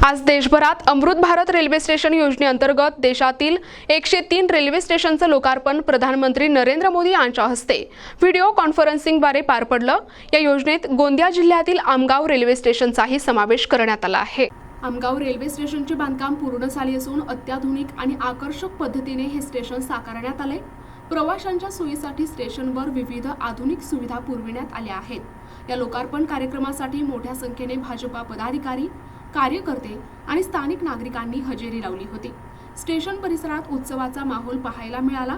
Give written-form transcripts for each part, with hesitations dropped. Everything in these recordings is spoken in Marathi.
आज देशभरात अमृत भारत रेल्वे स्टेशन योजनेअंतर्गत देशातील 103 रेल्वे स्टेशनचं लोकार्पण प्रधानमंत्री नरेंद्र मोदी यांच्या हस्ते व्हिडिओ कॉन्फरन्सिंगद्वारे पार पडलं। या योजनेत गोंदिया जिल्ह्यातील आमगाव रेल्वे स्टेशनचाही समावेश करण्यात आला आहे। आमगाव रेल्वे स्टेशनचे बांधकाम पूर्ण झाले असून अत्याधुनिक आणि आकर्षक पद्धतीने हे स्टेशन साकारण्यात आले। प्रवाशांच्या सोयीसाठी स्टेशनवर विविध आधुनिक सुविधा पुरविण्यात आल्या आहेत। या लोकार्पण कार्यक्रमासाठी मोठ्या संख्येने भाजपा पदाधिकारी, कार्यकर्ते आणि स्थानिक नागरिकांनी हजेरी लावली होती। स्टेशन परिसरात उत्सवाचा माहोल पाहायला मिळाला।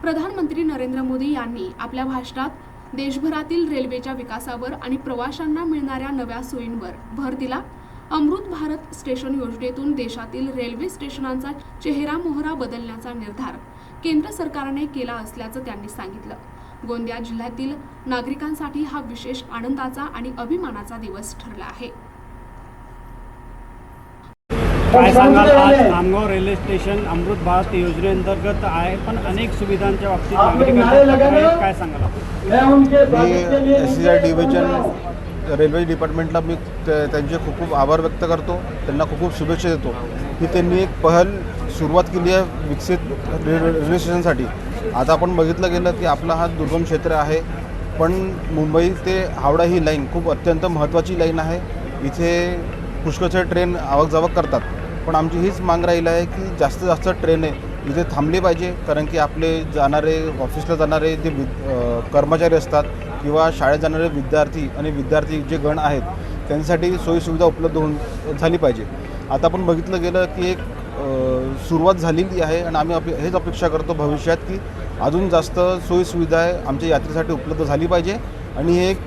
प्रधानमंत्री नरेंद्र मोदी यांनी आपल्या भाषणात देशभरातील रेल्वेच्या विकासावर आणि प्रवाशांना मिळणाऱ्या नव्या सोयींवर भर दिला। अमृत भारत स्टेशन योजनेतून देशातील रेल्वे स्टेशनांचा चेहरा मोहरा बदलण्याचा निर्धार केंद्र सरकारने केला असल्याचं त्यांनी सांगितलं। गोंदिया जिल्ह्यातील नागरिकांसाठी हा विशेष आनंदाचा आणि अभिमानाचा दिवस ठरला आहे। काय सांगाल, आज आमगाव रेल्वे स्टेशन अमृत भारत योजनेअंतर्गत आहे, पण अनेक सुविधांच्या बाबतीत काय सांगाल? मी SCI डिव्हिजन रेल्वे डिपार्टमेंटला मी त्यांचे खूप आभार व्यक्त करतो, त्यांना खूप शुभेच्छा देतो की त्यांनी एक पहल सुरुवात केली आहे विकसित रेल्वे स्टेशनसाठी। आता आपण बघितलं गेलं की आपला हा दुर्गम क्षेत्र आहे, पण मुंबई ते हावडा ही लाईन खूप अत्यंत महत्त्वाची लाईन आहे। इथे पुष्कळशा ट्रेन आवकजावक करतात, पण आमची हीच माग राहील आहे की जास्तीत जास्त ट्रेन इथे थांबली पाहिजे, कारण की आपले जाणारे ऑफिसला जाणारे जे कर्मचारी असतात किंवा शाळेत जाणारे विद्यार्थी जे गण आहेत त्यांच्यासाठी सोयीसुविधा उपलब्ध झाली पाहिजे। आता आपण बघितलं गेलं की एक सुरुवात झालेली आहे आणि आम्ही हेच अपेक्षा करतो भविष्यात की अजून जास्त सोयीसुविधा आमच्या यात्रेसाठी उपलब्ध झाली पाहिजे। आणि हे एक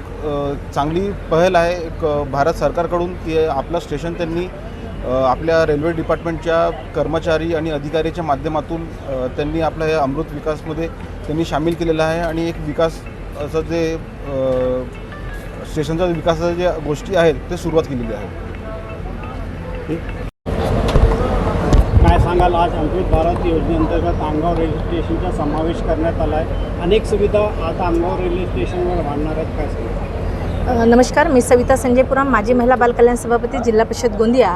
चांगली पहल आहे एक भारत सरकारकडून की आपलं स्टेशन त्यांनी आपल्या रेल्वे डिपार्टमेंटच्या कर्मचारी आणि अधिकाऱ्याच्या माध्यमातून त्यांनी आपल्या हे अमृत विकासमध्ये त्यांनी सामील केलेलं आहे आणि एक विकास असं जे स्टेशनच्या विकासाच्या ज्या गोष्टी आहेत ते सुरुवात केलेली आहे। काय सांगाल, आज अमृत भारत योजनेअंतर्गत आमगाव रेल्वे स्टेशनचा समावेश करण्यात आला आहे, अनेक सुविधा आता आमगाव रेल्वे स्टेशनवर वाढणार आहेत, काय सांगाल? नमस्कार, मी सविता संजय पुराम, माजी महिला बालकल्याण सभापती, जिल्हा परिषद गोंदिया।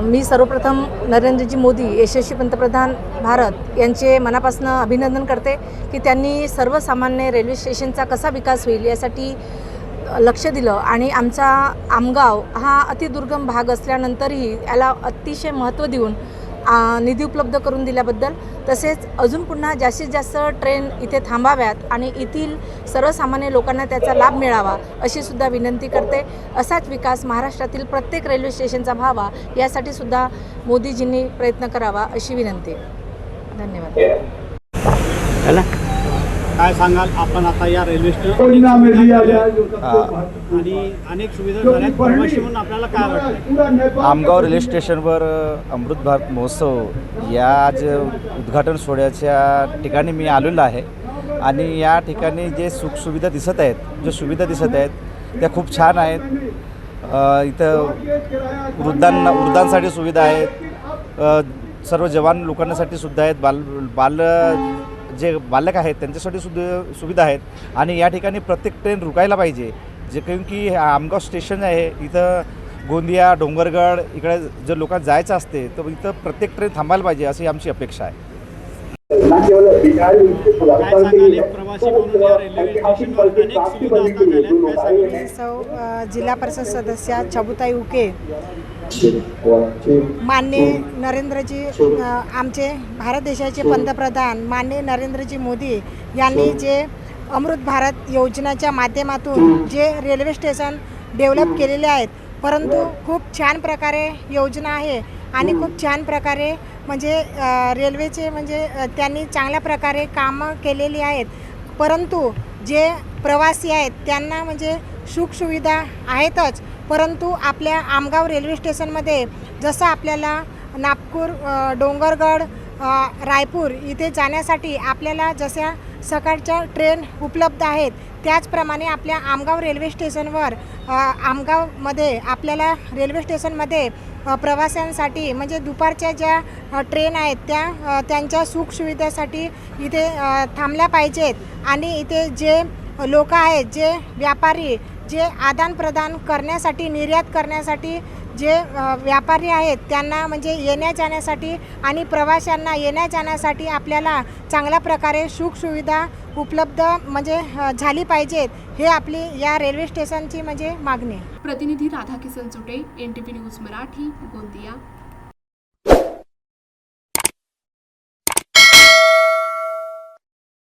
मी सर्वप्रथम नरेंद्रजी मोदी यशस्वी पंतप्रधान भारत यांचे मनापासून अभिनंदन करते की त्यांनी सर्वसामान्य रेल्वे स्टेशनचा कसा विकास होईल यासाठी लक्ष दिलं आणि आमचा आमगाव हा अतिदुर्गम भाग असल्यानंतरही याला अतिशय महत्त्व देऊन निधी उपलब्ध करून दिल्याबद्दल, तसेच अजून पुन्हा जास्तीत जास्त ट्रेन इथे थांबाव्यात आणि येथील सर्वसामान्य लोकांना त्याचा लाभ मिळावा अशी सुद्धा विनंती करते। असाच विकास महाराष्ट्रातील प्रत्येक रेल्वे स्टेशनचा व्हावा यासाठी सुद्धा मोदीजींनी प्रयत्न करावा अशी विनंती। धन्यवाद। काय सांगाल, आपण आता या रेल्वे स्टेशन आणि अनेक सुविधा झाल्यात, प्रवासी म्हणून आपल्याला काय वाटतं? आमगाव रेल्वे स्टेशनवर अमृत भारत महोत्सव या आज उद्घाटन सोहळ्याच्या ठिकाणी मी आलेलो आहे आणि या ठिकाणी जे सुखसुविधा दिसत आहेत त्या खूप छान आहेत। इथं वृद्धांसाठी सुविधा आहेत, सर्व जवान लोकांसाठी सुद्धा आहेत, जे बालक आहेत त्यांच्यासाठी सुद्धा सुविधा आहेत आणि या ठिकाणी प्रत्येक ट्रेन रुकायला पाहिजे, जे कारण की आमगाव स्टेशन आहे इथं गोंदिया डोंगरगड इकडे जर लोकांना जायचं असते तर इथं प्रत्येक ट्रेन थांबायला पाहिजे अशी आमची अपेक्षा आहे। जिल्हा परिषद सदस्य छबुताई उके, माननीय नरेंद्रजी आमचे भारत देशाचे पंतप्रधान माननीय नरेंद्रजी मोदी यांनी जे अमृत भारत योजनेच्या माध्यमातून जे रेल्वे स्टेशन डेव्हलप केलेले आहेत, परंतु खूप छान प्रकारे योजना आहे आणि खूप छान प्रकारे म्हणजे रेल्वेचे म्हणजे त्यांनी चांगल्या प्रकारे कामं केलेली आहेत, परंतु जे प्रवासी आहेत त्यांना म्हणजे सुखसुविधा आहेतच, परंतु आपल्या आमगाव रेल्वे स्टेशनमध्ये जसं आपल्याला नागपूर, डोंगरगड, रायपूर इथे जाण्यासाठी आपल्याला जशा सकाळच्या ट्रेन उपलब्ध आहेत, त्याचप्रमाणे आपल्या आमगाव रेल्वे स्टेशनवर आमगावमध्ये आपल्याला रेल्वे स्टेशनमध्ये प्रवाशांसाठी म्हणजे दुपारच्या ज्या ट्रेन आहेत त्यांच्या सुखसुविधेसाठी इथे थांबल्या पाहिजेत आणि इथे जे लोक आहेत, जे व्यापारी, जे आदानप्रदान करण्यासाठी, निर्यात करण्यासाठी जे व्यापारी आहेत त्यांना म्हणजे येण्या जाण्यासाठी आणि प्रवाशांना येण्या जाण्यासाठी आपल्याला चांगल्या प्रकारे सुखसुविधा उपलब्ध म्हणजे झाली पाहिजेत, हे आपली या रेल्वे स्टेशनची म्हणजे मागणी आहे. प्रतिनिधी राधाकिसन चुटे, NTV न्यूज मराठी, गोंदिया.